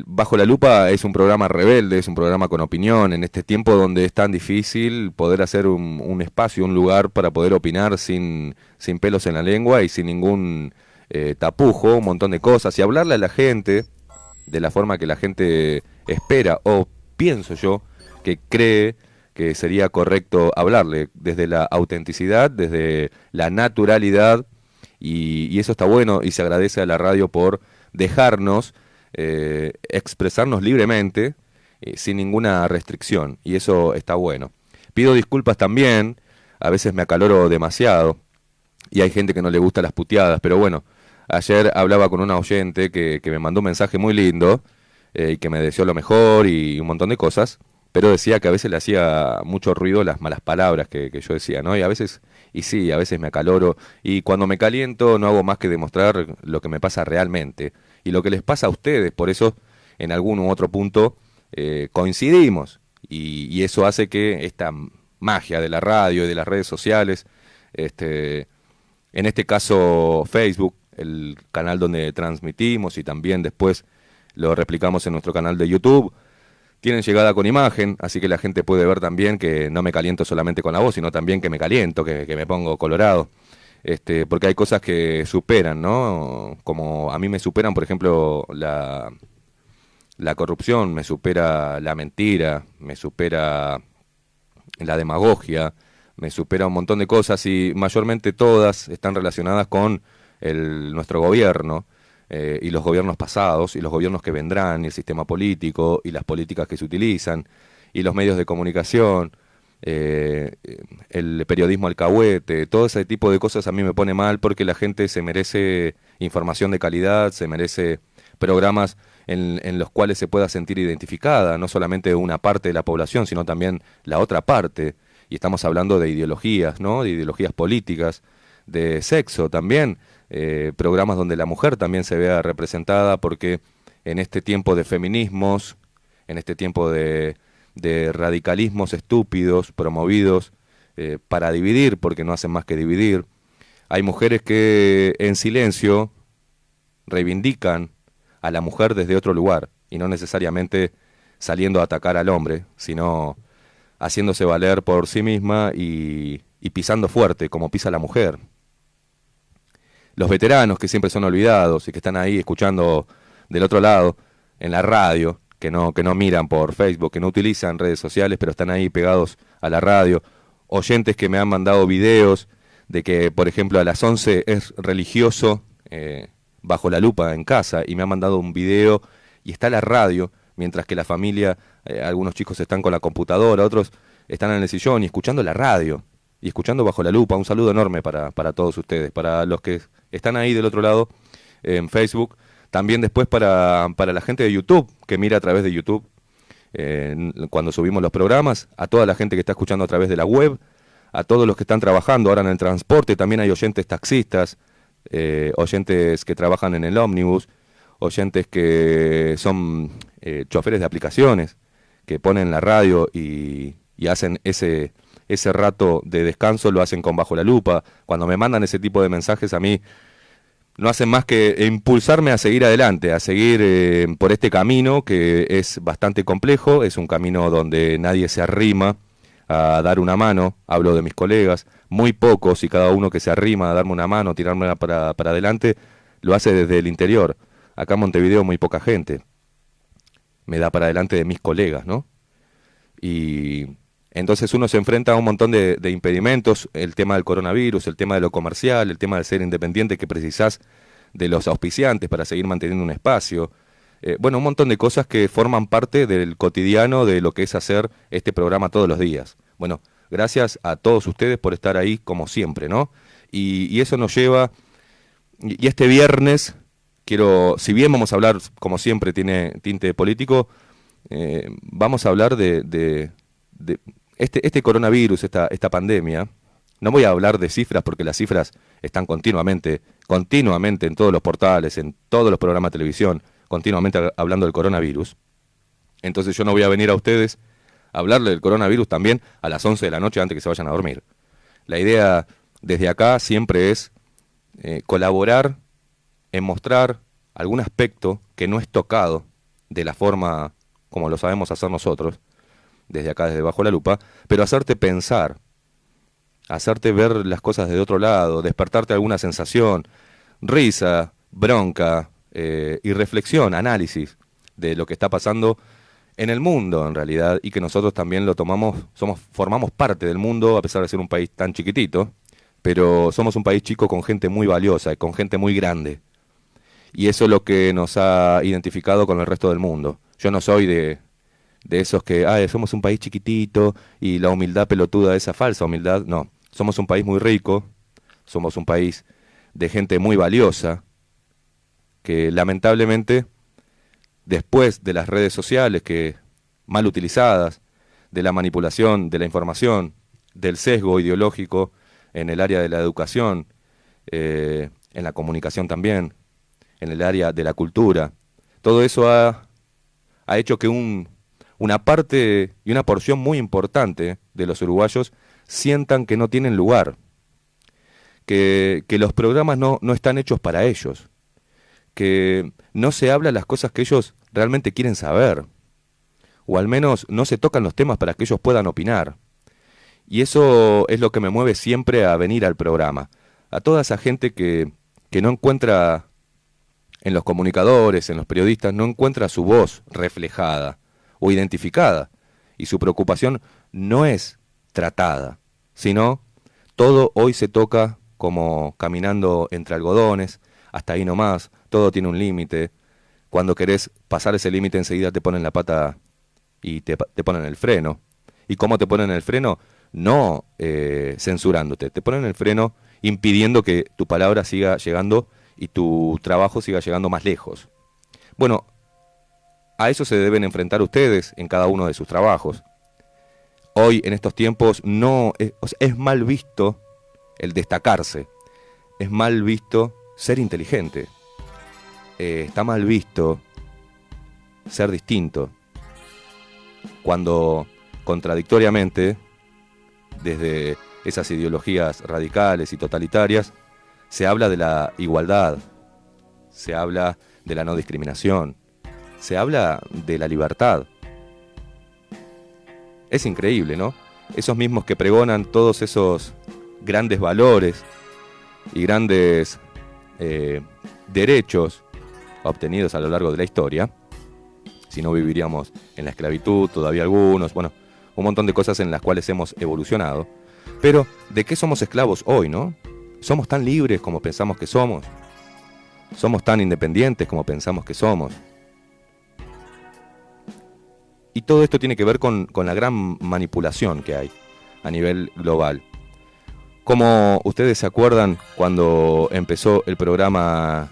Bajo la Lupa es un programa rebelde, es un programa con opinión, en este tiempo donde es tan difícil poder hacer un espacio, un lugar para poder opinar sin pelos en la lengua y sin ningún tapujo, un montón de cosas, y hablarle a la gente de la forma que la gente espera, o pienso yo, que cree que sería correcto hablarle, desde la autenticidad, desde la naturalidad, y eso está bueno, y se agradece a la radio por dejarnos expresarnos libremente, sin ninguna restricción, y eso está bueno. Pido disculpas también, a veces me acaloro demasiado, y hay gente que no le gusta las puteadas, pero bueno, ayer hablaba con una oyente que me mandó un mensaje muy lindo, y que me deseó lo mejor y un montón de cosas, pero decía que a veces le hacía mucho ruido las malas palabras que yo decía, ¿no? Y a veces, y sí, a veces me acaloro, y cuando me caliento no hago más que demostrar lo que me pasa realmente, y lo que les pasa a ustedes, por eso en algún u otro punto coincidimos, y eso hace que esta magia de la radio y de las redes sociales, este, en este caso Facebook, el canal donde transmitimos y también después lo replicamos en nuestro canal de YouTube, tienen llegada con imagen, así que la gente puede ver también que no me caliento solamente con la voz, sino también que me caliento, que me pongo colorado. Porque hay cosas que superan, ¿no? Como a mí me superan, por ejemplo, la corrupción, me supera la mentira, me supera la demagogia, me supera un montón de cosas y mayormente todas están relacionadas con nuestro gobierno, y los gobiernos pasados y los gobiernos que vendrán y el sistema político y las políticas que se utilizan y los medios de comunicación, eh, el periodismo alcahuete, todo ese tipo de cosas a mí me pone mal porque la gente se merece información de calidad, se merece programas en los cuales se pueda sentir identificada, no solamente una parte de la población, sino también la otra parte. Y estamos hablando de ideologías, ¿no? De ideologías políticas, de sexo también, programas donde la mujer también se vea representada, porque en este tiempo de feminismos, en este tiempo de radicalismos estúpidos, promovidos para dividir, porque no hacen más que dividir, hay mujeres que en silencio reivindican a la mujer desde otro lugar, y no necesariamente saliendo a atacar al hombre, sino haciéndose valer por sí misma y pisando fuerte, como pisa la mujer. Los veteranos que siempre son olvidados y que están ahí escuchando del otro lado, en la radio, que no miran por Facebook, que no utilizan redes sociales, pero están ahí pegados a la radio. Oyentes que me han mandado videos de que, por ejemplo, a las 11 es religioso, bajo la lupa en casa, y me han mandado un video y está la radio, mientras que la familia, algunos chicos están con la computadora, otros están en el sillón y escuchando la radio y escuchando bajo la lupa. Un saludo enorme para todos ustedes, para los que están ahí del otro lado en Facebook, también después para la gente de YouTube, que mira a través de YouTube cuando subimos los programas, a toda la gente que está escuchando a través de la web, a todos los que están trabajando ahora en el transporte, también hay oyentes taxistas, oyentes que trabajan en el ómnibus, oyentes que son choferes de aplicaciones, que ponen la radio y hacen ese rato de descanso, lo hacen con Bajo la Lupa. Cuando me mandan ese tipo de mensajes a mí, no hacen más que impulsarme a seguir adelante, a seguir por este camino que es bastante complejo, es un camino donde nadie se arrima a dar una mano, hablo de mis colegas, muy pocos, y cada uno que se arrima a darme una mano, tirarme para adelante, lo hace desde el interior. Acá en Montevideo muy poca gente me da para adelante de mis colegas, ¿no? Y entonces uno se enfrenta a un montón de impedimentos, el tema del coronavirus, el tema de lo comercial, el tema de ser independiente, que precisás de los auspiciantes para seguir manteniendo un espacio. Bueno, un montón de cosas que forman parte del cotidiano de lo que es hacer este programa todos los días. Bueno, gracias a todos ustedes por estar ahí como siempre, ¿no? Y eso nos lleva, y este viernes, quiero, si bien vamos a hablar, como siempre tiene tinte político, vamos a hablar de este coronavirus, esta pandemia. No voy a hablar de cifras porque las cifras están continuamente en todos los portales, en todos los programas de televisión, continuamente hablando del coronavirus. Entonces yo no voy a venir a ustedes a hablarle del coronavirus también a las 11 de la noche antes que se vayan a dormir. La idea desde acá siempre es colaborar en mostrar algún aspecto que no es tocado de la forma como lo sabemos hacer nosotros, desde acá, desde Bajo la Lupa, pero hacerte pensar, hacerte ver las cosas de otro lado, despertarte alguna sensación, risa, bronca, y reflexión, análisis de lo que está pasando en el mundo en realidad, y que nosotros también lo tomamos, formamos parte del mundo a pesar de ser un país tan chiquitito, pero somos un país chico con gente muy valiosa y con gente muy grande. Y eso es lo que nos ha identificado con el resto del mundo. Yo no soy de esos que, somos un país chiquitito y la humildad pelotuda, esa falsa humildad. No, somos un país muy rico, somos un país de gente muy valiosa, que lamentablemente, después de las redes sociales que mal utilizadas, de la manipulación de la información, del sesgo ideológico en el área de la educación, en la comunicación también, en el área de la cultura, todo eso ha hecho que una parte y una porción muy importante de los uruguayos sientan que no tienen lugar, que los programas no están hechos para ellos, que no se habla las cosas que ellos realmente quieren saber, o al menos no se tocan los temas para que ellos puedan opinar. Y eso es lo que me mueve siempre a venir al programa. A toda esa gente que no encuentra en los comunicadores, en los periodistas, no encuentra su voz reflejada o identificada. Y su preocupación no es tratada, sino todo hoy se toca como caminando entre algodones, hasta ahí nomás, todo tiene un límite. Cuando querés pasar ese límite enseguida te ponen la pata y te ponen el freno. ¿Y cómo te ponen el freno? No censurándote, te ponen el freno impidiendo que tu palabra siga llegando y tu trabajo siga llegando más lejos. Bueno, a eso se deben enfrentar ustedes en cada uno de sus trabajos. Hoy, en estos tiempos, es mal visto el destacarse, es mal visto ser inteligente, está mal visto ser distinto, cuando contradictoriamente, desde esas ideologías radicales y totalitarias, se habla de la igualdad, se habla de la no discriminación, se habla de la libertad. Es increíble, ¿no? Esos mismos que pregonan todos esos grandes valores y grandes derechos obtenidos a lo largo de la historia, si no viviríamos en la esclavitud, todavía algunos, bueno, un montón de cosas en las cuales hemos evolucionado. Pero, ¿de qué somos esclavos hoy, no? ¿Somos tan libres como pensamos que somos? ¿Somos tan independientes como pensamos que somos? Y todo esto tiene que ver con la gran manipulación que hay a nivel global. Como ustedes se acuerdan cuando empezó el programa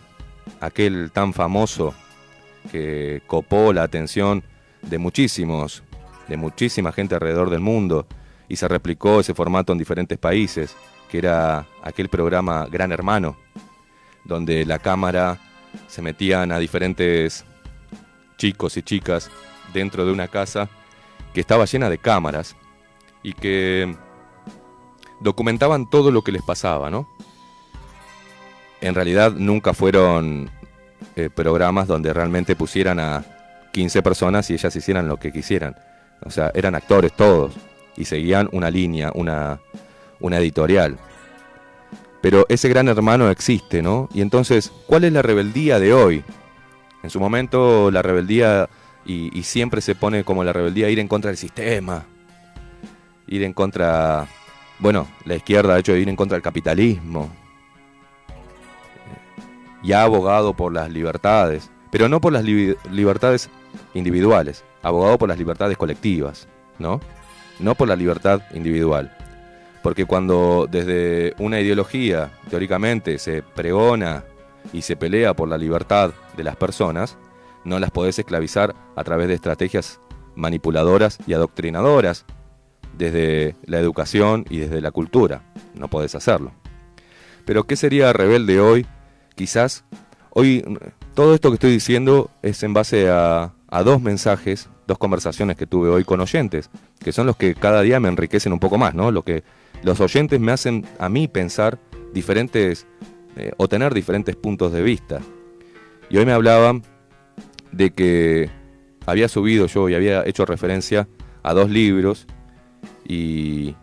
aquel tan famoso que copó la atención de muchísima gente alrededor del mundo y se replicó ese formato en diferentes países, que era aquel programa Gran Hermano, donde la cámara se metían a diferentes chicos y chicas dentro de una casa que estaba llena de cámaras y que documentaban todo lo que les pasaba, ¿no? En realidad nunca fueron programas donde realmente pusieran a 15 personas y ellas hicieran lo que quisieran. O sea, eran actores todos y seguían una línea, una editorial. Pero ese Gran Hermano existe, ¿no? Y entonces, ¿cuál es la rebeldía de hoy? En su momento la rebeldía, y siempre se pone como la rebeldía, ir en contra del sistema, ir en contra, bueno, la izquierda ha hecho de ir en contra del capitalismo, y ha abogado por las libertades, pero no por las libertades individuales, ha abogado por las libertades colectivas, ¿no? No por la libertad individual. Porque cuando desde una ideología, teóricamente, se pregona y se pelea por la libertad de las personas, no las podés esclavizar a través de estrategias manipuladoras y adoctrinadoras desde la educación y desde la cultura. No podés hacerlo. Pero ¿qué sería rebelde hoy? Quizás hoy todo esto que estoy diciendo es en base a dos mensajes, dos conversaciones que tuve hoy con oyentes, que son los que cada día me enriquecen un poco más, ¿no? Lo que los oyentes me hacen a mí pensar diferentes o tener diferentes puntos de vista. Y hoy me hablaban de que había subido yo y había hecho referencia a 2 libros y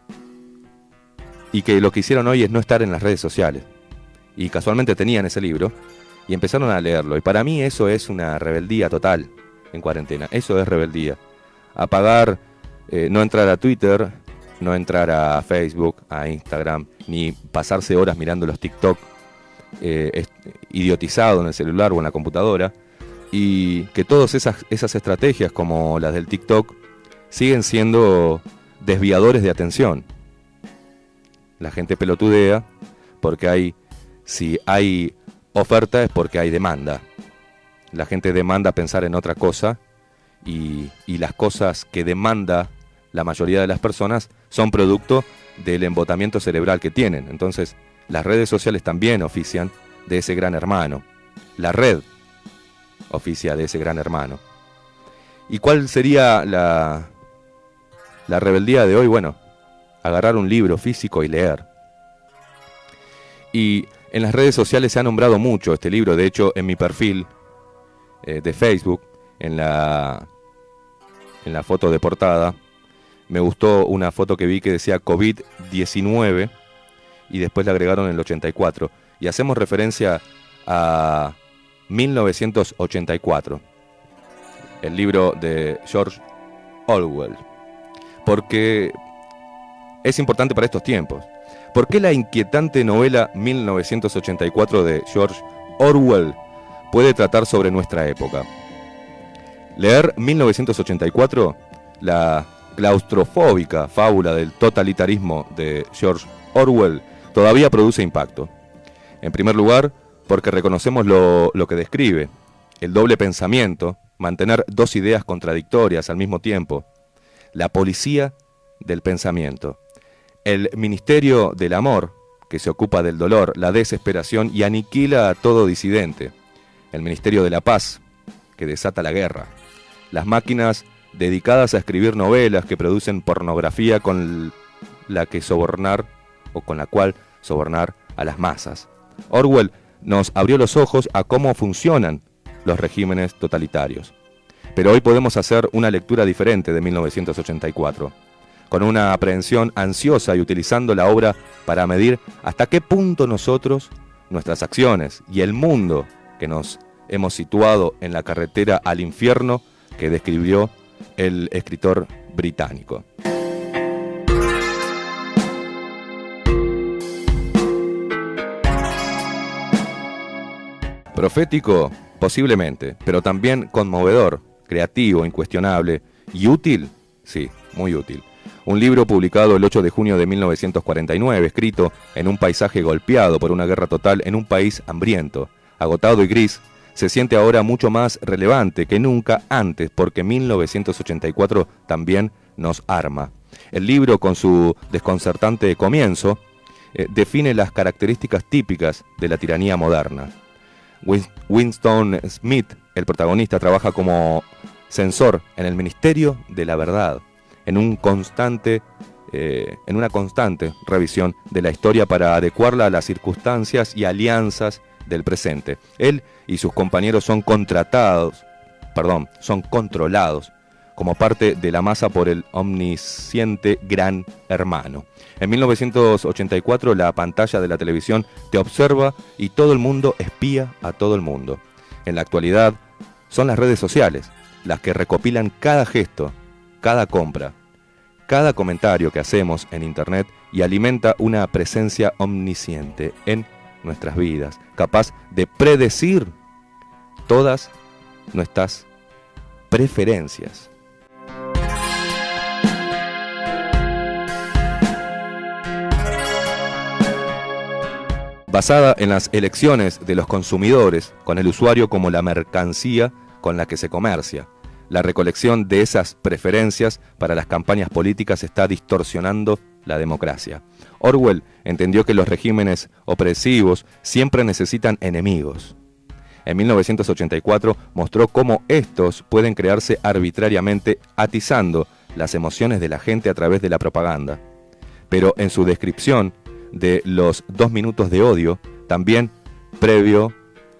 que lo que hicieron hoy es no estar en las redes sociales. Y casualmente tenían ese libro y empezaron a leerlo. Y para mí eso es una rebeldía total en cuarentena. Eso es rebeldía. Apagar, no entrar a Twitter, no entrar a Facebook, a Instagram, ni pasarse horas mirando los TikTok idiotizado en el celular o en la computadora. Y que todas esas estrategias como las del TikTok siguen siendo desviadores de atención. La gente pelotudea porque si hay oferta es porque hay demanda. La gente demanda pensar en otra cosa y las cosas que demanda la mayoría de las personas son producto del embotamiento cerebral que tienen. Entonces, las redes sociales también ofician de ese gran hermano. La red oficia de ese gran hermano. ¿Y cuál sería la rebeldía de hoy? Bueno, agarrar un libro físico y leer. Y en las redes sociales se ha nombrado mucho este libro. De hecho, en mi perfil de Facebook, en la foto de portada, me gustó una foto que vi que decía COVID-19 y después le agregaron el 84. Y hacemos referencia a 1984, el libro de George Orwell. Porque es importante para estos tiempos. ¿Por qué la inquietante novela 1984 de George Orwell puede tratar sobre nuestra época? Leer 1984, la claustrofóbica fábula del totalitarismo de George Orwell, todavía produce impacto. En primer lugar, porque reconocemos lo que describe, el doble pensamiento, mantener 2 ideas contradictorias al mismo tiempo, la policía del pensamiento, el ministerio del amor, que se ocupa del dolor, la desesperación y aniquila a todo disidente, el ministerio de la paz, que desata la guerra, las máquinas dedicadas a escribir novelas que producen pornografía con la cual sobornar a las masas. Orwell nos abrió los ojos a cómo funcionan los regímenes totalitarios. Pero hoy podemos hacer una lectura diferente de 1984, con una aprehensión ansiosa y utilizando la obra para medir hasta qué punto nosotros, nuestras acciones y el mundo que nos hemos situado en la carretera al infierno que describió el escritor británico. Profético, posiblemente, pero también conmovedor, creativo, incuestionable y útil, sí, muy útil. Un libro publicado el 8 de junio de 1949, escrito en un paisaje golpeado por una guerra total en un país hambriento, agotado y gris, se siente ahora mucho más relevante que nunca antes porque 1984 también nos arma. El libro, con su desconcertante comienzo, define las características típicas de la tiranía moderna. Winston Smith, el protagonista, trabaja como censor en el Ministerio de la Verdad, en una constante revisión de la historia para adecuarla a las circunstancias y alianzas del presente. Él y sus compañeros son controlados como parte de la masa por el omnisciente Gran Hermano. En 1984 la pantalla de la televisión te observa y todo el mundo espía a todo el mundo. En la actualidad son las redes sociales las que recopilan cada gesto, cada compra, cada comentario que hacemos en internet y alimenta una presencia omnisciente en nuestras vidas, capaz de predecir todas nuestras preferencias. Basada en las elecciones de los consumidores, con el usuario como la mercancía con la que se comercia. La recolección de esas preferencias para las campañas políticas está distorsionando la democracia. Orwell entendió que los regímenes opresivos siempre necesitan enemigos. En 1984 mostró cómo estos pueden crearse arbitrariamente atizando las emociones de la gente a través de la propaganda. Pero en su descripción de los 2 minutos de odio, también previó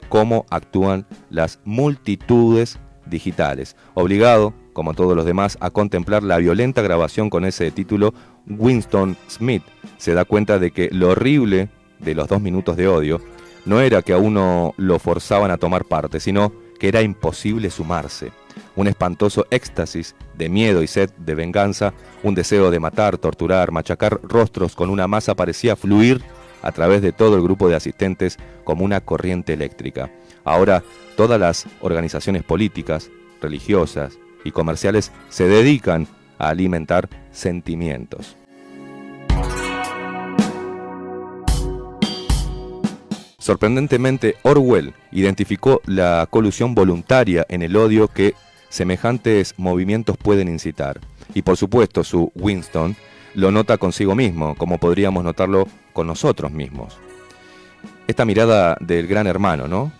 cómo actúan las multitudes digitales, obligado, como todos los demás, a contemplar la violenta grabación con ese título. Winston Smith se da cuenta de que lo horrible de los 2 minutos de odio no era que a uno lo forzaban a tomar parte, sino que era imposible sumarse. Un espantoso éxtasis de miedo y sed de venganza, un deseo de matar, torturar, machacar rostros con una masa parecía fluir a través de todo el grupo de asistentes como una corriente eléctrica. Ahora, todas las organizaciones políticas, religiosas y comerciales se dedican a alimentar sentimientos. Sorprendentemente, Orwell identificó la colusión voluntaria en el odio que semejantes movimientos pueden incitar. Y por supuesto, su Winston lo nota consigo mismo, como podríamos notarlo con nosotros mismos. Esta mirada del gran hermano, ¿no?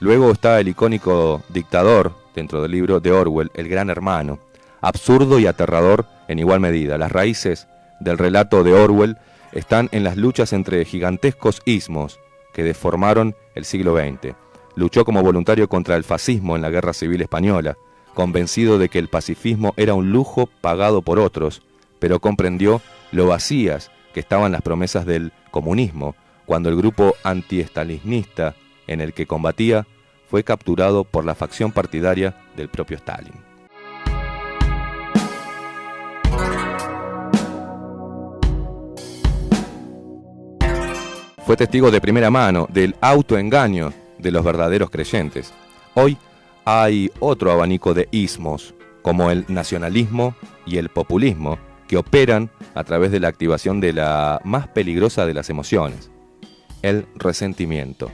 Luego está el icónico dictador, dentro del libro de Orwell, el gran hermano, absurdo y aterrador en igual medida. Las raíces del relato de Orwell están en las luchas entre gigantescos ismos que deformaron el siglo XX. Luchó como voluntario contra el fascismo en la Guerra Civil Española, convencido de que el pacifismo era un lujo pagado por otros, pero comprendió lo vacías que estaban las promesas del comunismo cuando el grupo antiestalinista en el que combatía fue capturado por la facción partidaria del propio Stalin. Fue testigo de primera mano del autoengaño de los verdaderos creyentes. Hoy hay otro abanico de ismos, como el nacionalismo y el populismo, que operan a través de la activación de la más peligrosa de las emociones, el resentimiento.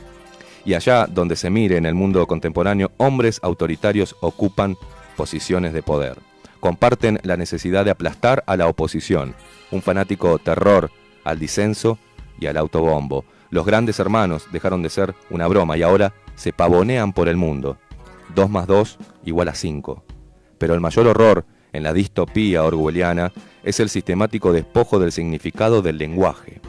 Y allá donde se mire en el mundo contemporáneo, hombres autoritarios ocupan posiciones de poder. Comparten la necesidad de aplastar a la oposición, un fanático terror al disenso y al autobombo. Los grandes hermanos dejaron de ser una broma y ahora se pavonean por el mundo. 2 más 2 igual a 5. Pero el mayor horror en la distopía orwelliana es el sistemático despojo del significado del lenguaje.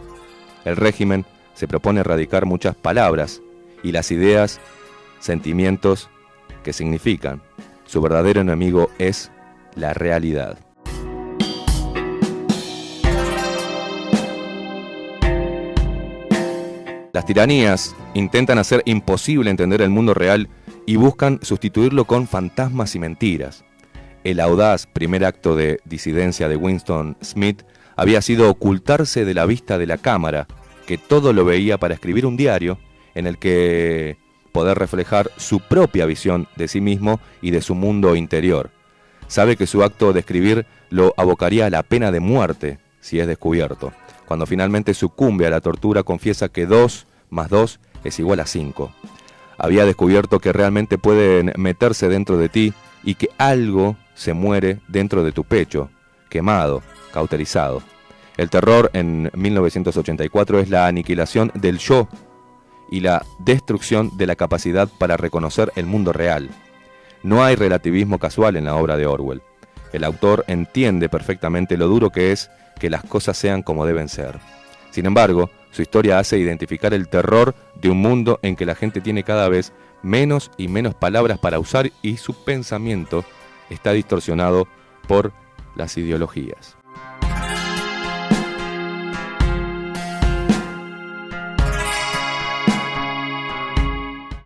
El régimen se propone erradicar muchas palabras y las ideas, sentimientos que significan. Su verdadero enemigo es la realidad. Las tiranías intentan hacer imposible entender el mundo real y buscan sustituirlo con fantasmas y mentiras. El audaz primer acto de disidencia de Winston Smith había sido ocultarse de la vista de la cámara, que todo lo veía, para escribir un diario en el que poder reflejar su propia visión de sí mismo y de su mundo interior. Sabe que su acto de escribir lo abocaría a la pena de muerte si es descubierto. Cuando finalmente sucumbe a la tortura, confiesa que 2 más 2 es igual a 5. Había descubierto que realmente pueden meterse dentro de ti y que algo se muere dentro de tu pecho, quemado, cauterizado. El terror en 1984 es la aniquilación del yo y la destrucción de la capacidad para reconocer el mundo real. No hay relativismo casual en la obra de Orwell. El autor entiende perfectamente lo duro que es que las cosas sean como deben ser. Sin embargo, su historia hace identificar el terror de un mundo en que la gente tiene cada vez menos y menos palabras para usar y su pensamiento está distorsionado por las ideologías.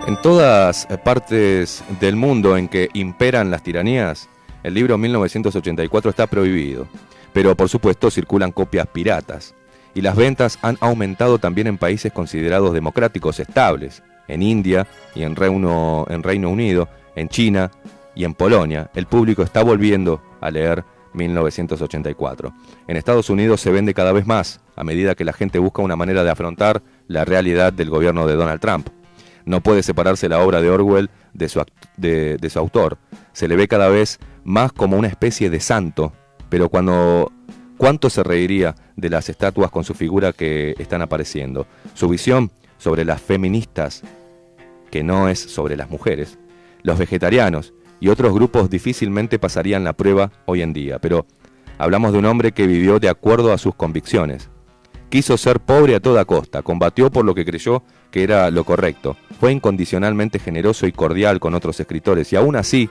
En todas partes del mundo en que imperan las tiranías, el libro 1984 está prohibido, pero por supuesto circulan copias piratas, y las ventas han aumentado también en países considerados democráticos estables, en India y en Reino Unido, en China y en Polonia. El público está volviendo a leer 1984. En Estados Unidos se vende cada vez más, a medida que la gente busca una manera de afrontar la realidad del gobierno de Donald Trump. No puede separarse la obra de Orwell de su autor. Se le ve cada vez más como una especie de santo, pero ¿cuánto se reiría de las estatuas con su figura que están apareciendo? Su visión sobre las feministas, que no es sobre las mujeres, los vegetarianos y otros grupos difícilmente pasarían la prueba hoy en día, pero hablamos de un hombre que vivió de acuerdo a sus convicciones. Quiso ser pobre a toda costa, combatió por lo que creyó que era lo correcto, fue incondicionalmente generoso y cordial con otros escritores y aún así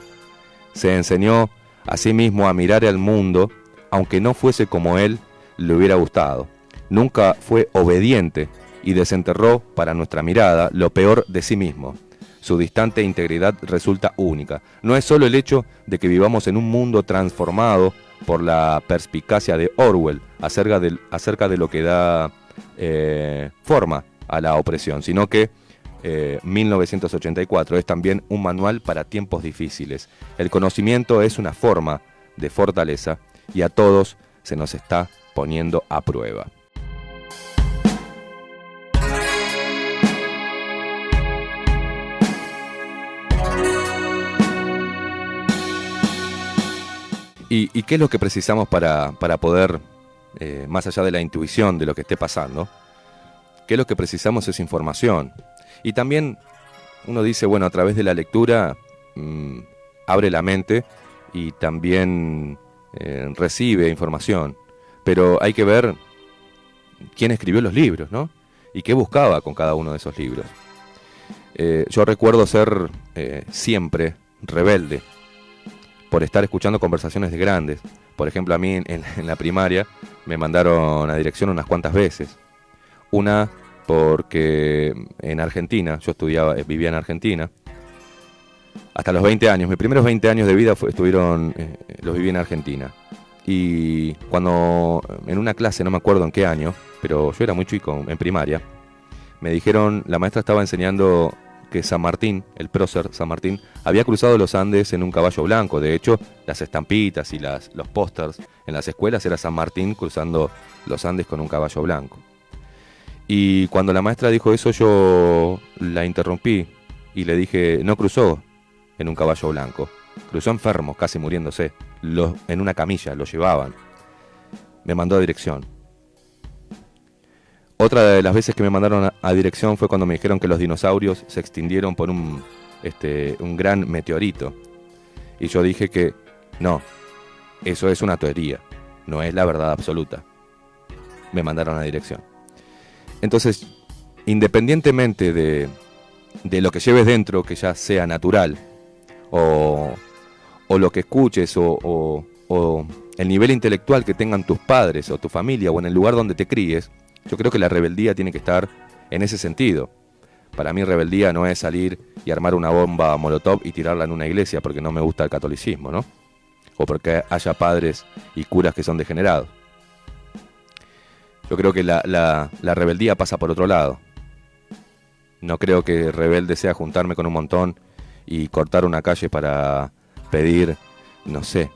Se enseñó a sí mismo a mirar al mundo, aunque no fuese como él le hubiera gustado. Nunca fue obediente y desenterró para nuestra mirada lo peor de sí mismo. Su distante integridad resulta única. No es solo el hecho de que vivamos en un mundo transformado por la perspicacia de Orwell acerca de lo que da forma a la opresión, sino que 1984 es también un manual para tiempos difíciles. El conocimiento es una forma de fortaleza y a todos se nos está poniendo a prueba. ¿Y qué es lo que precisamos para poder, más allá de la intuición de lo que esté pasando? ¿Qué es lo que precisamos? Es información. Y también uno dice, bueno, a través de la lectura abre la mente y también recibe información. Pero hay que ver quién escribió los libros, ¿no? Y qué buscaba con cada uno de esos libros. Yo recuerdo ser siempre rebelde por estar escuchando conversaciones de grandes. Por ejemplo, a mí en la primaria me mandaron a dirección unas cuantas veces. Una porque en Argentina, vivía en Argentina, hasta los 20 años, mis primeros 20 años de vida los viví en Argentina. Y cuando en una clase, no me acuerdo en qué año, pero yo era muy chico, en primaria, me dijeron, la maestra estaba enseñando que San Martín, el prócer San Martín, había cruzado los Andes en un caballo blanco. De hecho, las estampitas y los pósters en las escuelas era San Martín cruzando los Andes con un caballo blanco. Y cuando la maestra dijo eso, yo la interrumpí y le dije, no cruzó en un caballo blanco, cruzó enfermo, casi muriéndose, en una camilla, lo llevaban. Me mandó a dirección. Otra de las veces que me mandaron a dirección fue cuando me dijeron que los dinosaurios se extinguieron por un gran meteorito. Y yo dije que no, eso es una teoría, no es la verdad absoluta. Me mandaron a dirección. Entonces, independientemente de lo que lleves dentro, que ya sea natural, o lo que escuches, o el nivel intelectual que tengan tus padres o tu familia, o en el lugar donde te críes, yo creo que la rebeldía tiene que estar en ese sentido. Para mí rebeldía no es salir y armar una bomba molotov y tirarla en una iglesia porque no me gusta el catolicismo, ¿no? O porque haya padres y curas que son degenerados. Yo creo que la rebeldía pasa por otro lado. No creo que rebelde sea juntarme con un montón y cortar una calle para pedir, no sé,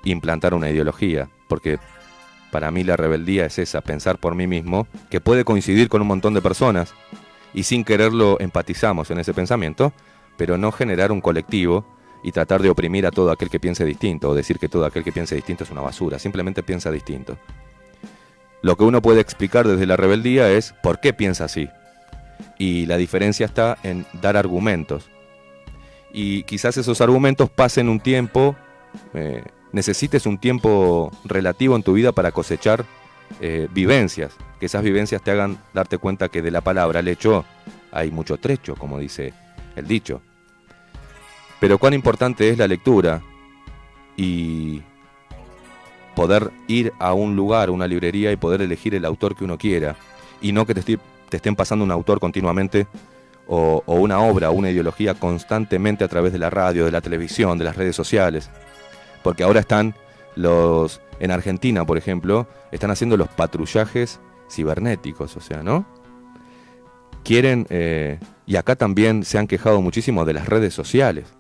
implantar una ideología, porque para mí la rebeldía es esa, pensar por mí mismo, que puede coincidir con un montón de personas, y sin quererlo empatizamos en ese pensamiento, pero no generar un colectivo y tratar de oprimir a todo aquel que piense distinto, o decir que todo aquel que piense distinto es una basura, simplemente piensa distinto. Lo que uno puede explicar desde la rebeldía es por qué piensa así, y la diferencia está en dar argumentos, y quizás esos argumentos pasen un tiempo, necesites un tiempo relativo en tu vida para cosechar vivencias, que esas vivencias te hagan darte cuenta que de la palabra al hecho hay mucho trecho, como dice el dicho. Pero cuán importante es la lectura y poder ir a un lugar, a una librería, y poder elegir el autor que uno quiera, y no que te estén pasando un autor continuamente, o una obra o una ideología constantemente a través de la radio, de la televisión, de las redes sociales. Porque ahora están en Argentina, por ejemplo, están haciendo los patrullajes cibernéticos, o sea, ¿no? Quieren, y acá también se han quejado muchísimo de las redes sociales.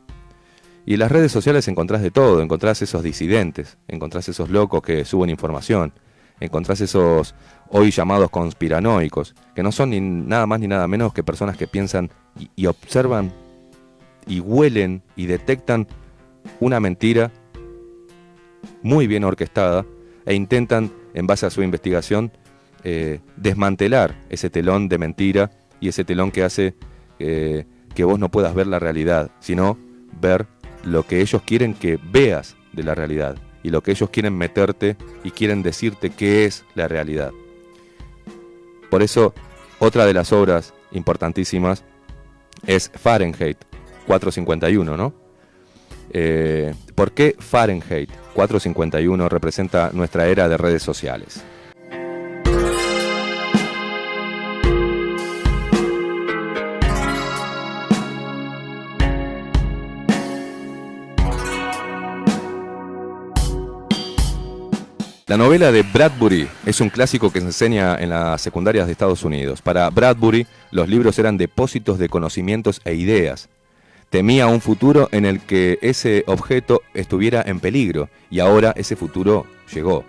Y en las redes sociales encontrás de todo, encontrás esos disidentes, encontrás esos locos que suben información, encontrás esos hoy llamados conspiranoicos, que no son ni nada más ni nada menos que personas que piensan y observan y huelen y detectan una mentira muy bien orquestada e intentan, en base a su investigación, desmantelar ese telón de mentira y ese telón que hace que vos no puedas ver la realidad, sino ver lo que ellos quieren que veas de la realidad y lo que ellos quieren meterte y quieren decirte qué es la realidad. Por eso, otra de las obras importantísimas es Fahrenheit 451, ¿no? ¿Por qué Fahrenheit 451 representa nuestra era de redes sociales? La novela de Bradbury es un clásico que se enseña en las secundarias de Estados Unidos. Para Bradbury, los libros eran depósitos de conocimientos e ideas. Temía un futuro en el que ese objeto estuviera en peligro, y ahora ese futuro llegó.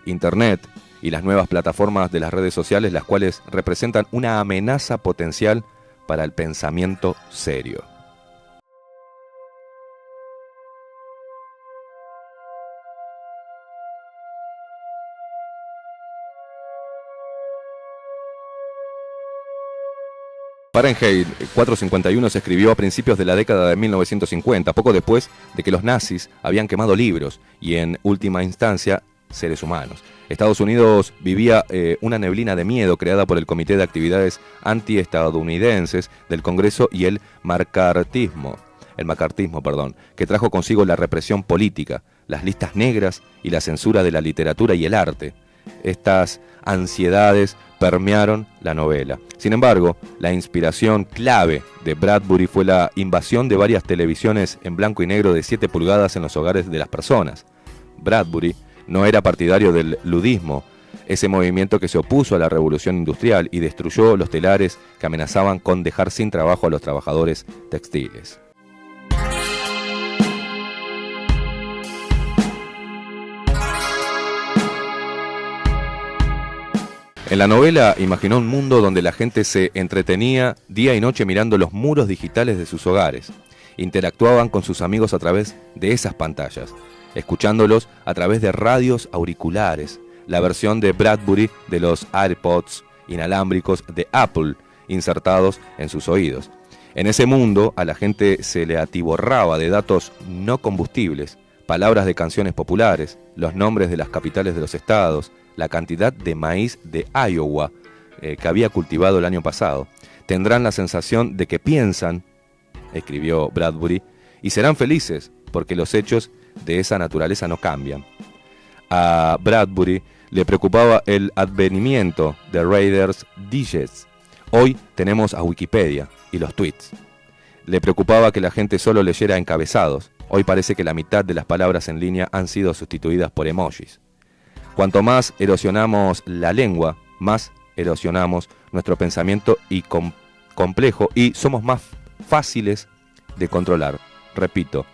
Internet y las nuevas plataformas de las redes sociales, las cuales representan una amenaza potencial para el pensamiento serio. Fahrenheit 451 se escribió a principios de la década de 1950, poco después de que los nazis habían quemado libros y, en última instancia, seres humanos. Estados Unidos vivía una neblina de miedo creada por el Comité de Actividades Antiestadounidenses del Congreso y el macartismo, que trajo consigo la represión política, las listas negras y la censura de la literatura y el arte. Estas ansiedades permearon la novela. Sin embargo, la inspiración clave de Bradbury fue la invasión de varias televisiones en blanco y negro de 7 pulgadas en los hogares de las personas. Bradbury no era partidario del ludismo, ese movimiento que se opuso a la revolución industrial y destruyó los telares que amenazaban con dejar sin trabajo a los trabajadores textiles. En la novela imaginó un mundo donde la gente se entretenía día y noche mirando los muros digitales de sus hogares. Interactuaban con sus amigos a través de esas pantallas, escuchándolos a través de radios auriculares, la versión de Bradbury de los AirPods inalámbricos de Apple insertados en sus oídos. En ese mundo a la gente se le atiborraba de datos no combustibles, palabras de canciones populares, los nombres de las capitales de los estados, la cantidad de maíz de Iowa que había cultivado el año pasado. Tendrán la sensación de que piensan, escribió Bradbury, y serán felices porque los hechos de esa naturaleza no cambian. A Bradbury le preocupaba el advenimiento de Reader's Digest. Hoy tenemos a Wikipedia y los tweets. Le preocupaba que la gente solo leyera encabezados. Hoy parece que la mitad de las palabras en línea han sido sustituidas por emojis. Cuanto más erosionamos la lengua, más erosionamos nuestro pensamiento y complejo, y somos más fáciles de controlar. Repito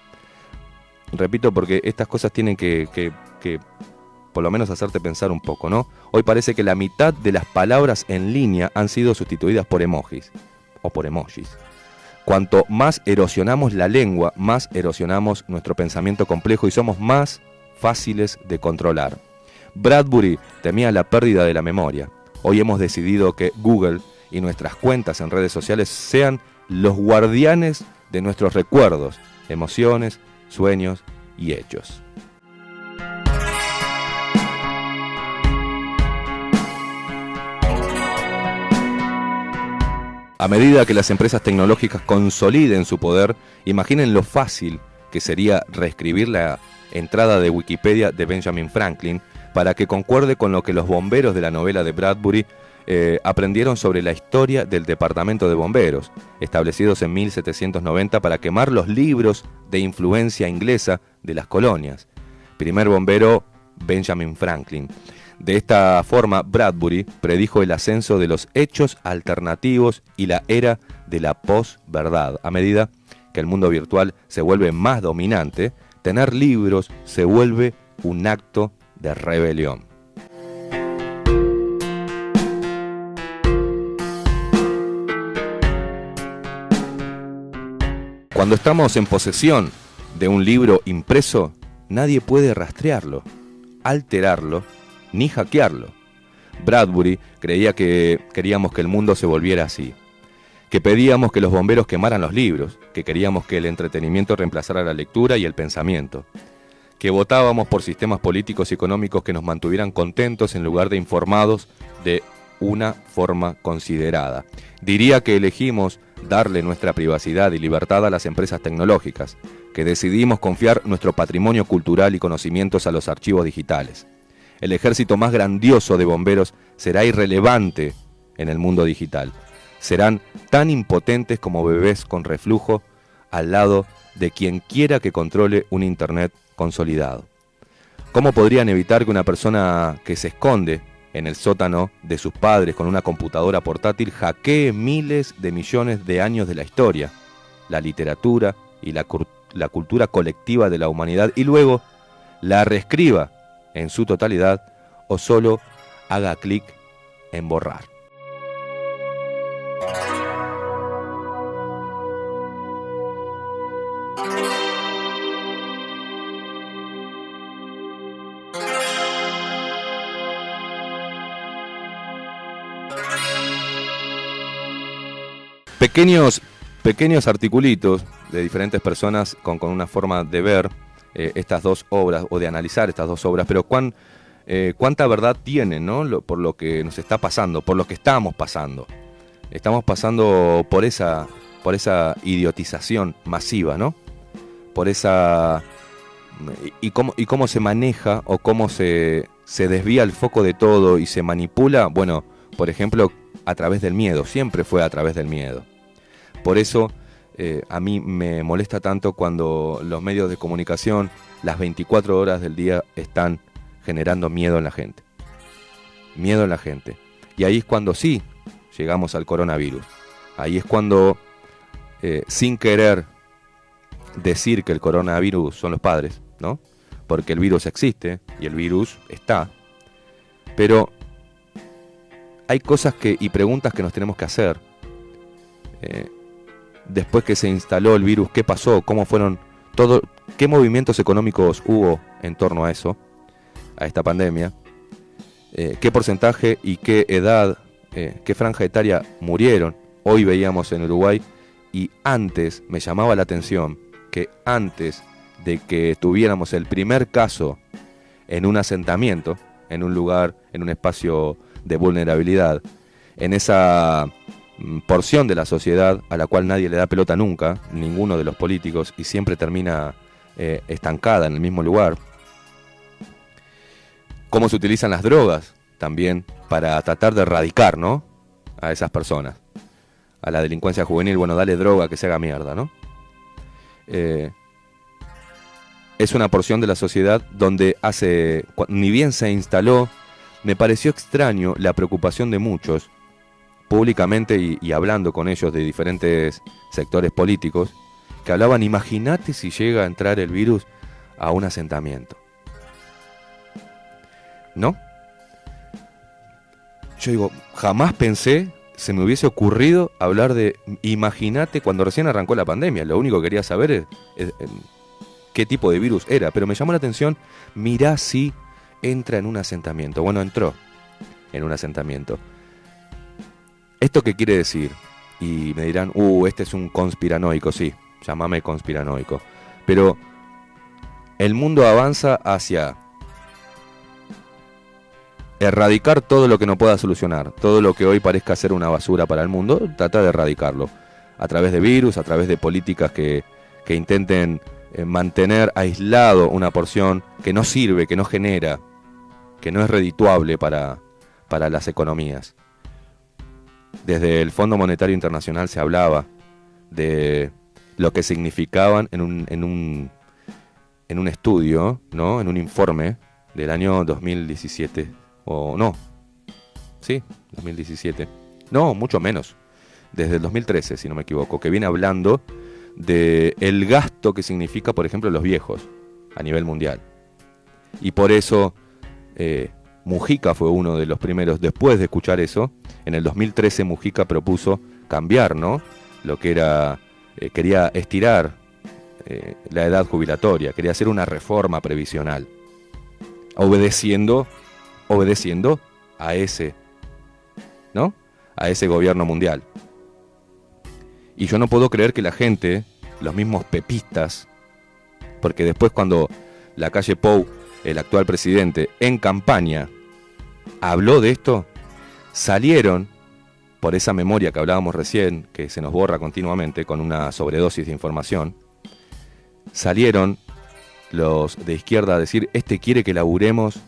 porque estas cosas tienen que por lo menos hacerte pensar un poco, ¿no? Hoy parece que la mitad de las palabras en línea han sido sustituidas por emojis o por emojis. Cuanto más erosionamos la lengua, más erosionamos nuestro pensamiento complejo y somos más fáciles de controlar. Bradbury temía la pérdida de la memoria. Hoy hemos decidido que Google y nuestras cuentas en redes sociales sean los guardianes de nuestros recuerdos, emociones, sueños y hechos. A medida que las empresas tecnológicas consoliden su poder, imaginen lo fácil que sería reescribir la entrada de Wikipedia de Benjamin Franklin para que concuerde con lo que los bomberos de la novela de Bradbury aprendieron sobre la historia del departamento de bomberos, establecidos en 1790 para quemar los libros de influencia inglesa de las colonias. Primer bombero, Benjamin Franklin. De esta forma, Bradbury predijo el ascenso de los hechos alternativos y la era de la posverdad. A medida que el mundo virtual se vuelve más dominante, tener libros se vuelve un acto de rebelión. Cuando estamos en posesión de un libro impreso, nadie puede rastrearlo, alterarlo, ni hackearlo. Bradbury creía que queríamos que el mundo se volviera así, que pedíamos que los bomberos quemaran los libros, que queríamos que el entretenimiento reemplazara la lectura y el pensamiento, que votábamos por sistemas políticos y económicos que nos mantuvieran contentos en lugar de informados de una forma considerada. Diría que elegimos darle nuestra privacidad y libertad a las empresas tecnológicas, que decidimos confiar nuestro patrimonio cultural y conocimientos a los archivos digitales. El ejército más grandioso de bomberos será irrelevante en el mundo digital. Serán tan impotentes como bebés con reflujo al lado de quien quiera que controle un Internet consolidado. ¿Cómo podrían evitar que una persona que se esconde en el sótano de sus padres con una computadora portátil hackee miles de millones de años de la historia, la literatura y la cultura colectiva de la humanidad y luego la reescriba en su totalidad o solo haga clic en borrar? Pequeños articulitos de diferentes personas con una forma de ver estas dos obras o de analizar estas dos obras, pero cuánta verdad tienen, ¿no? Por lo que nos está pasando, por lo que estamos pasando. Estamos pasando por esa idiotización masiva, ¿no? Por esa y cómo se maneja o cómo se desvía el foco de todo y se manipula, bueno, por ejemplo, a través del miedo, siempre fue a través del miedo. Por eso a mí me molesta tanto cuando los medios de comunicación las 24 horas del día están generando miedo en la gente. Miedo en la gente. Y ahí es cuando sí llegamos al coronavirus. Ahí es cuando, sin querer decir que el coronavirus son los padres, ¿no? Porque el virus existe y el virus está. Pero hay cosas y preguntas que nos tenemos que hacer. Después que se instaló el virus, ¿qué pasó? ¿Cómo fueron qué movimientos económicos hubo en torno a eso, a esta pandemia? ¿Qué porcentaje y qué edad, qué franja etaria murieron? Hoy veíamos en Uruguay y antes me llamaba la atención que antes de que tuviéramos el primer caso en un asentamiento, en un lugar, en un espacio de vulnerabilidad, en esa porción de la sociedad a la cual nadie le da pelota nunca, ninguno de los políticos, y siempre termina estancada en el mismo lugar. Cómo se utilizan las drogas también para tratar de erradicar, ¿no?, a esas personas. A la delincuencia juvenil, bueno, dale droga que se haga mierda, ¿no? Es una porción de la sociedad donde ni bien se instaló, me pareció extraño la preocupación de muchos, públicamente y hablando con ellos de diferentes sectores políticos, que hablaban, imagínate si llega a entrar el virus a un asentamiento. ¿No? Yo digo, jamás pensé, se me hubiese ocurrido hablar de, imagínate cuando recién arrancó la pandemia, lo único que quería saber es qué tipo de virus era, pero me llamó la atención, mirá si entra en un asentamiento. Bueno, entró en un asentamiento. ¿Esto qué quiere decir? Y me dirán, este es un conspiranoico, sí, llámame conspiranoico. Pero el mundo avanza hacia erradicar todo lo que no pueda solucionar, todo lo que hoy parezca ser una basura para el mundo, trata de erradicarlo. A través de virus, a través de políticas que intenten mantener aislado una porción que no sirve, que no genera, que no es redituable para las economías. Desde el Fondo Monetario Internacional se hablaba de lo que significaban en un estudio, ¿no?, en un informe del año 2017, o no, sí, 2017, no, mucho menos, desde el 2013, si no me equivoco, que viene hablando de el gasto que significa, por ejemplo, los viejos a nivel mundial. Y por eso Mujica fue uno de los primeros. Después de escuchar eso, en el 2013 Mujica propuso cambiar, ¿no?, lo que era, quería estirar la edad jubilatoria, quería hacer una reforma previsional, obedeciendo a ese, ¿no?, a ese gobierno mundial. Y yo no puedo creer que la gente, los mismos pepistas, porque después cuando Lacalle Pou, el actual presidente, en campaña habló de esto, salieron por esa memoria que hablábamos recién, que se nos borra continuamente con una sobredosis de información, salieron los de izquierda a decir, quiere que laburemos,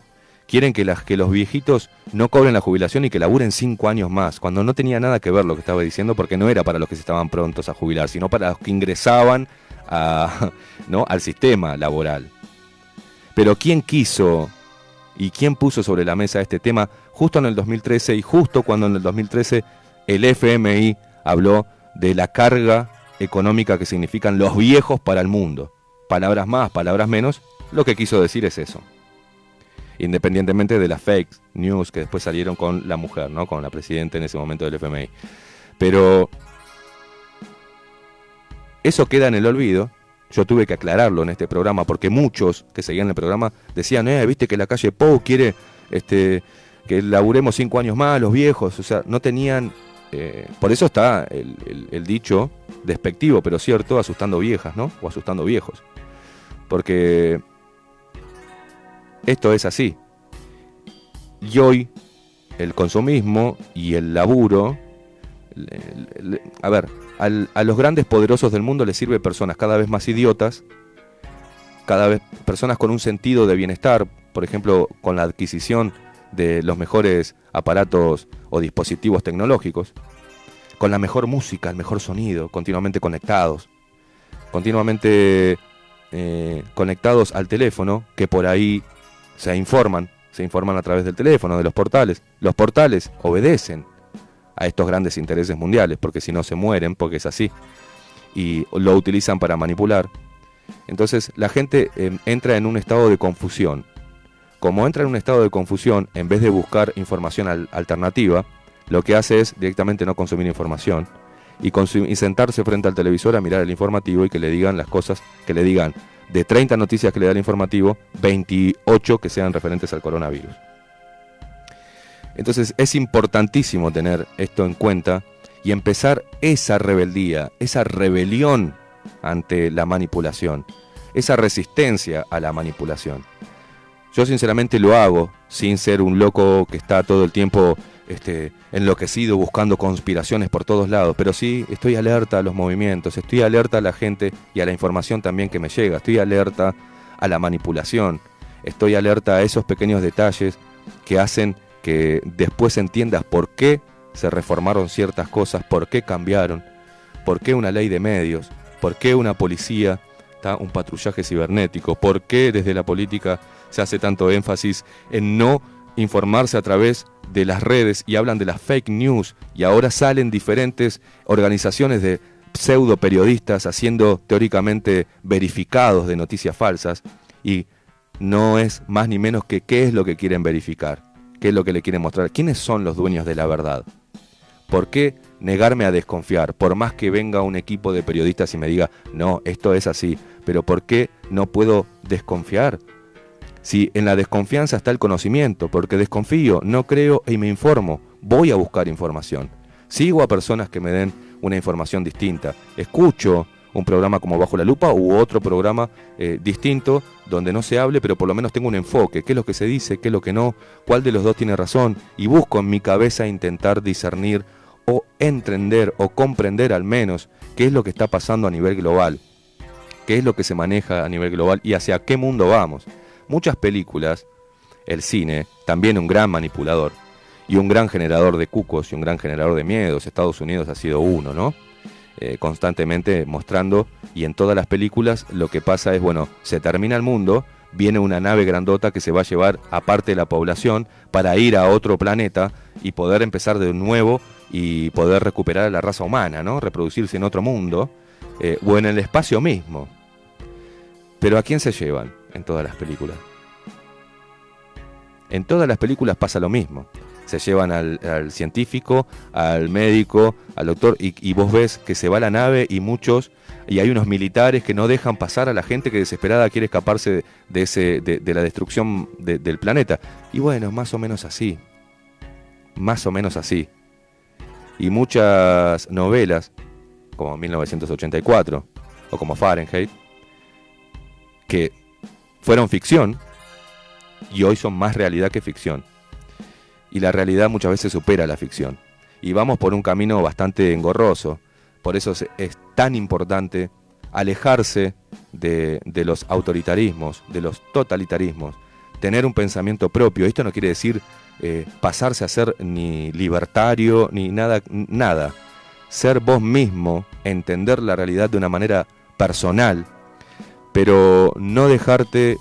quieren que los viejitos no cobren la jubilación y que laburen 5 años más, cuando no tenía nada que ver lo que estaba diciendo, porque no era para los que se estaban prontos a jubilar, sino para los que ingresaban ¿no? al sistema laboral. Pero ¿quién quiso y quién puso sobre la mesa este tema justo en el 2013 y justo cuando en el 2013 el FMI habló de la carga económica que significan los viejos para el mundo? Palabras más, palabras menos, lo que quiso decir es eso. Independientemente de las fake news que después salieron con la mujer, ¿no? Con la presidenta en ese momento del FMI. Pero eso queda en el olvido. Yo tuve que aclararlo en este programa porque muchos que seguían el programa decían, viste que la calle Pou quiere que laburemos 5 años más, los viejos. O sea, no tenían... por eso está el dicho despectivo, pero cierto, asustando viejas, ¿no? O asustando viejos. Porque esto es así. Y hoy el consumismo y el laburo, a los grandes poderosos del mundo les sirve personas cada vez más idiotas, cada vez personas con un sentido de bienestar, por ejemplo, con la adquisición de los mejores aparatos o dispositivos tecnológicos, con la mejor música, el mejor sonido, continuamente conectados, conectados al teléfono, que por ahí se informan a través del teléfono, de los portales. Los portales obedecen a estos grandes intereses mundiales, porque si no se mueren, porque es así, y lo utilizan para manipular. Entonces la gente entra en un estado de confusión. Como entra en un estado de confusión, en vez de buscar información alternativa, lo que hace es directamente no consumir información y sentarse frente al televisor a mirar el informativo y que le digan las cosas, que le digan de 30 noticias que le da el informativo, 28 que sean referentes al coronavirus. Entonces es importantísimo tener esto en cuenta y empezar esa rebeldía, esa rebelión ante la manipulación, esa resistencia a la manipulación. Yo sinceramente lo hago sin ser un loco que está todo el tiempo enloquecido buscando conspiraciones por todos lados, pero sí estoy alerta a los movimientos, estoy alerta a la gente y a la información también que me llega, estoy alerta a la manipulación, estoy alerta a esos pequeños detalles que hacen que después entiendas por qué se reformaron ciertas cosas, por qué cambiaron, por qué una ley de medios, por qué una policía, un patrullaje cibernético, por qué desde la política se hace tanto énfasis en no informarse a través de las redes y hablan de las fake news, y ahora salen diferentes organizaciones de pseudo periodistas haciendo teóricamente verificados de noticias falsas, y no es más ni menos que qué es lo que quieren verificar, qué es lo que le quieren mostrar, quiénes son los dueños de la verdad. ¿Por qué negarme a desconfiar? Por más que venga un equipo de periodistas y me diga, no, esto es así, pero ¿por qué no puedo desconfiar? Si en la desconfianza está el conocimiento, porque desconfío, no creo y me informo, voy a buscar información. Sigo a personas que me den una información distinta, escucho un programa como Bajo la Lupa u otro programa distinto donde no se hable, pero por lo menos tengo un enfoque, qué es lo que se dice, qué es lo que no, cuál de los dos tiene razón, y busco en mi cabeza intentar discernir o entender o comprender al menos qué es lo que está pasando a nivel global, qué es lo que se maneja a nivel global y hacia qué mundo vamos. Muchas películas, el cine, también un gran manipulador y un gran generador de cucos y un gran generador de miedos. Estados Unidos ha sido uno, ¿no? Constantemente mostrando, y en todas las películas lo que pasa es, bueno, se termina el mundo, viene una nave grandota que se va a llevar a parte de la población para ir a otro planeta y poder empezar de nuevo y poder recuperar a la raza humana, ¿no? Reproducirse en otro mundo o en el espacio mismo. Pero ¿a quién se llevan en todas las películas? En todas las películas pasa lo mismo. Se llevan al científico, al médico, al doctor, y vos ves que se va la nave y hay unos militares que no dejan pasar a la gente que desesperada quiere escaparse de la destrucción del planeta. Y bueno, más o menos así. Más o menos así. Y muchas novelas, como 1984 o como Fahrenheit, que fueron ficción y hoy son más realidad que ficción. Y la realidad muchas veces supera la ficción. y vamos por un camino bastante engorroso. Por eso es tan importante alejarse de los autoritarismos, de los totalitarismos, tener un pensamiento propio. Esto no quiere decir pasarse a ser ni libertario, ni nada. Ser vos mismo, entender la realidad de una manera personal, pero no dejar que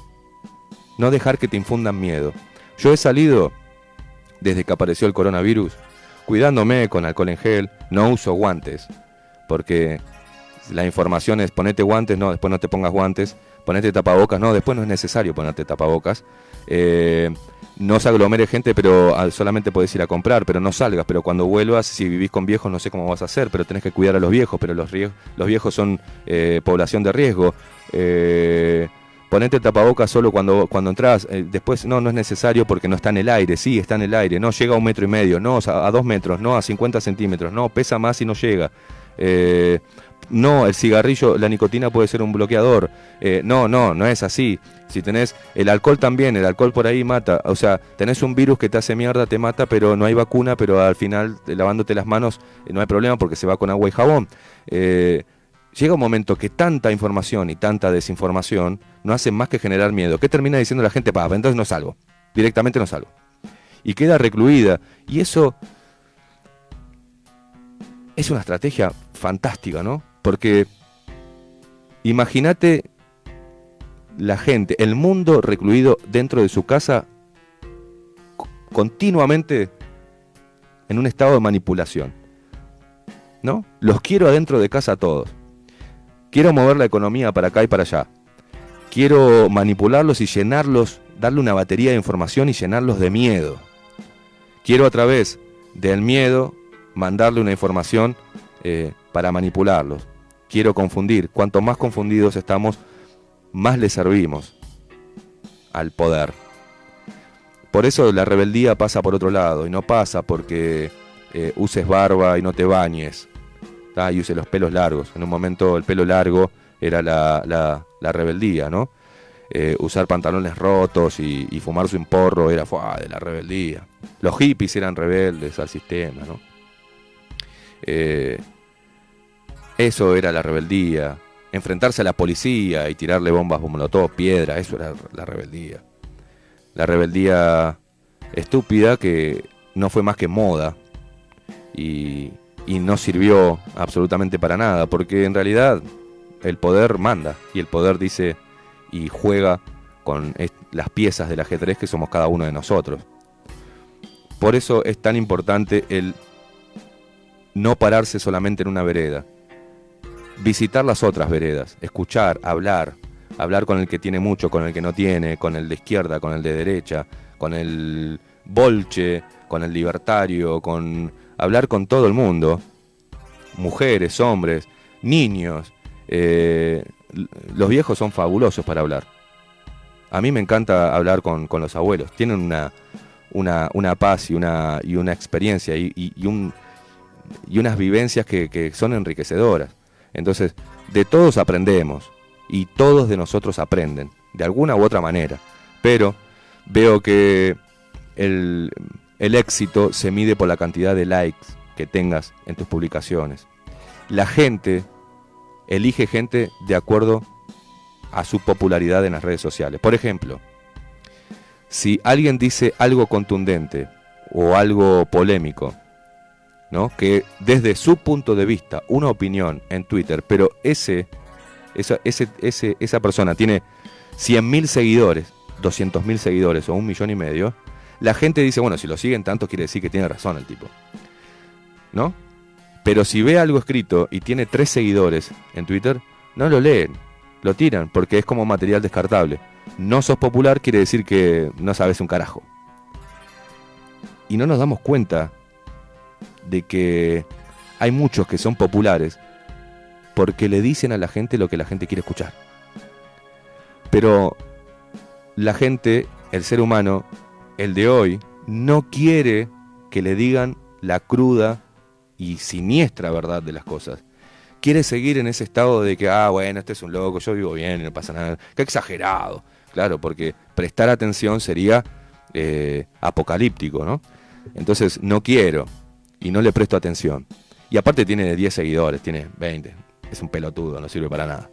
te infundan miedo. Yo he salido, desde que apareció el coronavirus, cuidándome con alcohol en gel, no uso guantes, porque la información es ponete guantes, no, después no te pongas guantes, ponete tapabocas, no, después no es necesario ponerte tapabocas. No se aglomere gente, pero solamente podés ir a comprar, pero no salgas, pero cuando vuelvas, si vivís con viejos, no sé cómo vas a hacer, pero tenés que cuidar a los viejos, pero los viejos son población de riesgo. Ponete tapabocas solo cuando entras, después no es necesario porque no está en el aire, sí, está en el aire, no llega a 1,5 metros, no a 2 metros, no a 50 centímetros, no, pesa más y no llega. No, el cigarrillo, la nicotina puede ser un bloqueador. No es así. Si tenés el alcohol también, el alcohol por ahí mata. O sea, tenés un virus que te hace mierda, te mata, pero no hay vacuna, pero al final lavándote las manos no hay problema porque se va con agua y jabón. Llega un momento que tanta información y tanta desinformación no hacen más que generar miedo. ¿Qué termina diciendo la gente? Entonces no salgo. Directamente no salgo. Y queda recluida. Y eso es una estrategia fantástica, ¿no? Porque imagínate la gente, el mundo recluido dentro de su casa continuamente en un estado de manipulación, ¿no? Los quiero adentro de casa a todos. Quiero mover la economía para acá y para allá. Quiero manipularlos y llenarlos, darle una batería de información y llenarlos de miedo. Quiero a través del miedo mandarle una información para manipularlos. Quiero confundir. Cuanto más confundidos estamos, más le servimos al poder. Por eso la rebeldía pasa por otro lado, y no pasa porque uses barba y no te bañes, ¿tá? Y uses los pelos largos. En un momento el pelo largo era la rebeldía, ¿no? Usar pantalones rotos y fumarse un porro era de la rebeldía. Los hippies eran rebeldes al sistema, ¿no? Eso era la rebeldía. Enfrentarse a la policía y tirarle bombas molotov, piedra, eso era la rebeldía. La rebeldía estúpida que no fue más que moda y no sirvió absolutamente para nada, porque en realidad el poder manda y el poder dice y juega con las piezas del ajedrez que somos cada uno de nosotros. Por eso es tan importante el no pararse solamente en una vereda, visitar las otras veredas, escuchar, hablar con el que tiene mucho, con el que no tiene, con el de izquierda, con el de derecha, con el bolche, con el libertario, hablar con todo el mundo, mujeres, hombres, niños. Los viejos son fabulosos para hablar. A mí me encanta hablar con los abuelos, tienen una paz y una experiencia y unas vivencias que son enriquecedoras. Entonces, de todos aprendemos y todos de nosotros aprenden, de alguna u otra manera. Pero veo que el éxito se mide por la cantidad de likes que tengas en tus publicaciones. La gente elige gente de acuerdo a su popularidad en las redes sociales. Por ejemplo, si alguien dice algo contundente o algo polémico, ¿no? Que desde su punto de vista, una opinión en Twitter, pero esa persona tiene 100.000 seguidores, 200.000 seguidores o 1,5 millones, la gente dice, bueno, si lo siguen tanto quiere decir que tiene razón el tipo, ¿no? Pero si ve algo escrito y tiene 3 seguidores en Twitter, no lo leen, lo tiran, porque es como material descartable. No sos popular quiere decir que no sabes un carajo. Y no nos damos cuenta de que hay muchos que son populares porque le dicen a la gente lo que la gente quiere escuchar. Pero la gente, el ser humano, el de hoy, no quiere que le digan la cruda y siniestra verdad de las cosas. Quiere seguir en ese estado de que, bueno, este es un loco, yo vivo bien y no pasa nada. Qué exagerado. Claro, porque prestar atención sería apocalíptico, ¿no? Entonces, no quiero. y no le presto atención. Y aparte tiene 10 seguidores, tiene 20. Es un pelotudo, no sirve para nada.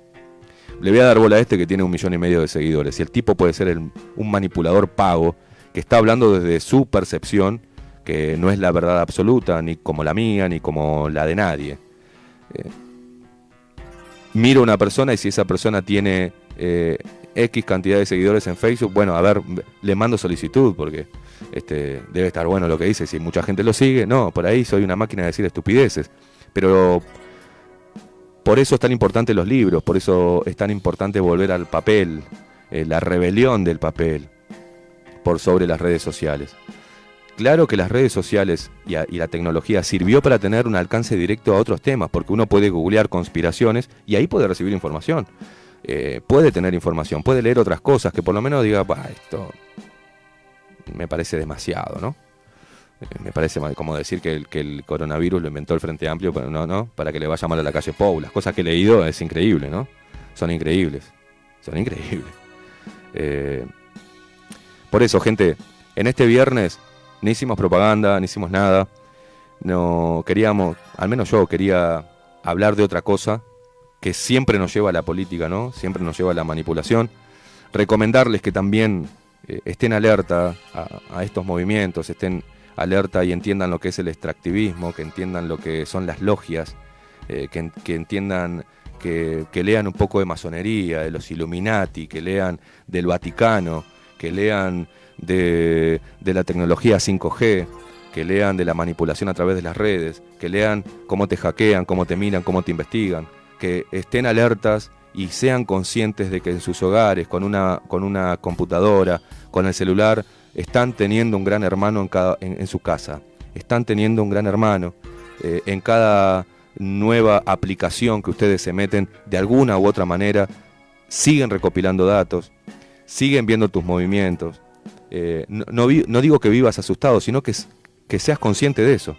Le voy a dar bola a este que tiene 1,5 millones de seguidores. Y el tipo puede ser un manipulador pago que está hablando desde su percepción, que no es la verdad absoluta, ni como la mía, ni como la de nadie. Miro a una persona y si esa persona tiene X cantidad de seguidores en Facebook, bueno, a ver, le mando solicitud porque debe estar bueno lo que dice. Si mucha gente lo sigue, no, por ahí soy una máquina de decir estupideces. Pero por eso es tan importante los libros, por eso es tan importante volver al papel, la rebelión del papel por sobre las redes sociales. Claro que las redes sociales y la tecnología sirvió para tener un alcance directo a otros temas, porque uno puede googlear conspiraciones y ahí puede recibir información. Puede tener información, puede leer otras cosas que por lo menos diga, esto me parece demasiado, ¿no? Me parece como decir que el coronavirus lo inventó el Frente Amplio, pero no, para que le vaya mal a la calle Pou. Las cosas que he leído es increíble, ¿no? Son increíbles. Por eso, gente, en este viernes no hicimos propaganda, no hicimos nada. No queríamos, al menos yo quería hablar de otra cosa que siempre nos lleva a la política, ¿no? Siempre nos lleva a la manipulación. Recomendarles que también estén alerta a estos movimientos, estén alerta y entiendan lo que es el extractivismo, que entiendan lo que son las logias, que entiendan, que lean un poco de masonería, de los Illuminati, que lean del Vaticano, que lean de la tecnología 5G, que lean de la manipulación a través de las redes, que lean cómo te hackean, cómo te miran, cómo te investigan, que estén alertas y sean conscientes de que en sus hogares, con una computadora, con el celular, están teniendo un gran hermano en su casa. Están teniendo un gran hermano en cada nueva aplicación que ustedes se meten, de alguna u otra manera, siguen recopilando datos, siguen viendo tus movimientos. No digo que vivas asustado, sino que seas consciente de eso.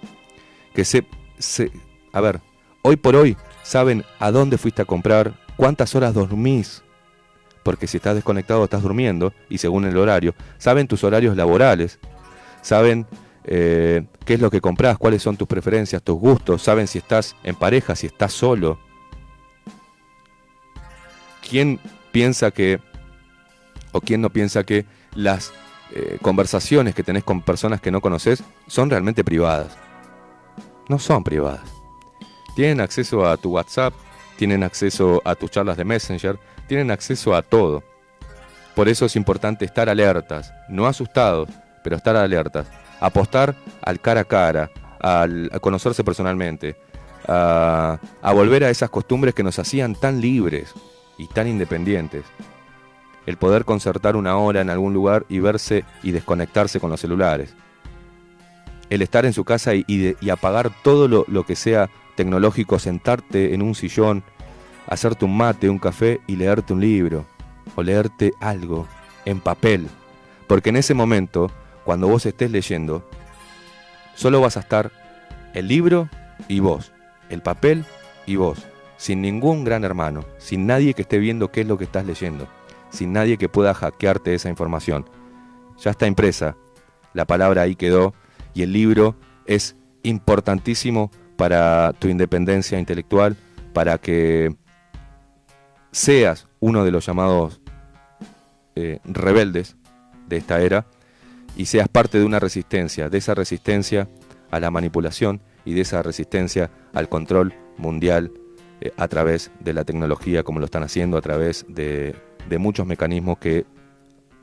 A ver, hoy por hoy saben a dónde fuiste a comprar, cuántas horas dormís, porque si estás desconectado estás durmiendo, y según el horario, saben tus horarios laborales, saben qué es lo que comprás, cuáles son tus preferencias, tus gustos, saben si estás en pareja, si estás solo. ¿Quién piensa que, o quién no piensa que las conversaciones que tenés con personas que no conoces son realmente privadas? No son privadas. Tienen acceso a tu WhatsApp, tienen acceso a tus charlas de Messenger, tienen acceso a todo. Por eso es importante estar alertas, no asustados, pero estar alertas. Apostar al cara a cara, a conocerse personalmente, a volver a esas costumbres que nos hacían tan libres y tan independientes. El poder concertar una hora en algún lugar y verse y desconectarse con los celulares. El estar en su casa y apagar todo lo que sea tecnológico, sentarte en un sillón, hacerte un mate, un café y leerte un libro o leerte algo en papel, porque en ese momento, cuando vos estés leyendo, solo vas a estar el libro y vos, el papel y vos, sin ningún gran hermano, sin nadie que esté viendo qué es lo que estás leyendo, sin nadie que pueda hackearte esa información. Ya está impresa, la palabra ahí quedó y el libro es importantísimo para tu independencia intelectual, para que seas uno de los llamados rebeldes de esta era y seas parte de una resistencia, de esa resistencia a la manipulación y de esa resistencia al control mundial a través de la tecnología, como lo están haciendo a través de muchos mecanismos que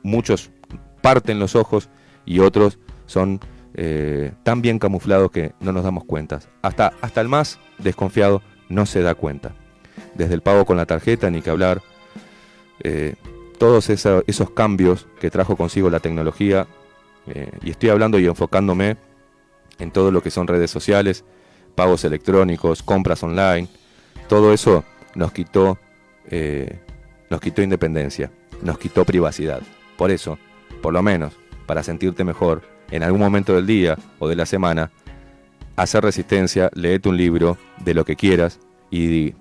muchos parten los ojos y otros son tan bien camuflados que no nos damos cuenta. Hasta el más desconfiado no se da cuenta. Desde el pago con la tarjeta, ni que hablar, todos esos cambios que trajo consigo la tecnología, y estoy hablando y enfocándome en todo lo que son redes sociales, pagos electrónicos, compras online, todo eso nos quitó independencia, nos quitó privacidad. Por eso, por lo menos, para sentirte mejor, en algún momento del día o de la semana, hacer resistencia, léete un libro de lo que quieras y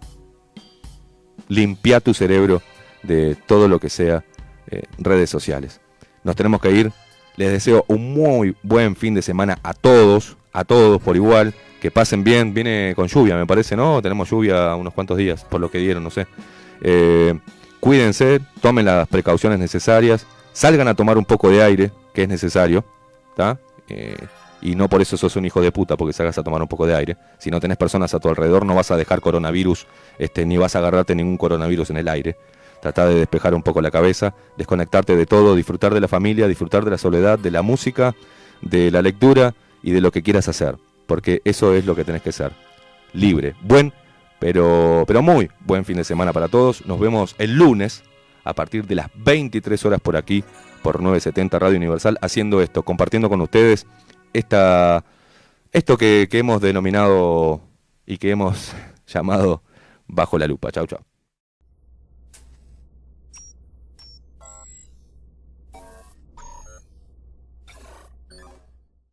limpia tu cerebro de todo lo que sea redes sociales. Nos tenemos que ir. Les deseo un muy buen fin de semana a todos, a todos por igual, que pasen bien. Viene con lluvia, me parece, ¿no? Tenemos lluvia unos cuantos días, por lo que dieron, no sé. Cuídense, tomen las precauciones necesarias, salgan a tomar un poco de aire, que es necesario, ¿está? Y no por eso sos un hijo de puta, porque salgas a tomar un poco de aire. Si no tenés personas a tu alrededor, no vas a dejar coronavirus, ni vas a agarrarte ningún coronavirus en el aire. Tratá de despejar un poco la cabeza, desconectarte de todo, disfrutar de la familia, disfrutar de la soledad, de la música, de la lectura y de lo que quieras hacer. Porque eso es lo que tenés que ser. Libre. Pero muy buen fin de semana para todos. Nos vemos el lunes a partir de las 23 horas por aquí, por 970 Radio Universal, haciendo esto, compartiendo con ustedes esto que hemos denominado y que hemos llamado Bajo la Lupa. Chau, chau.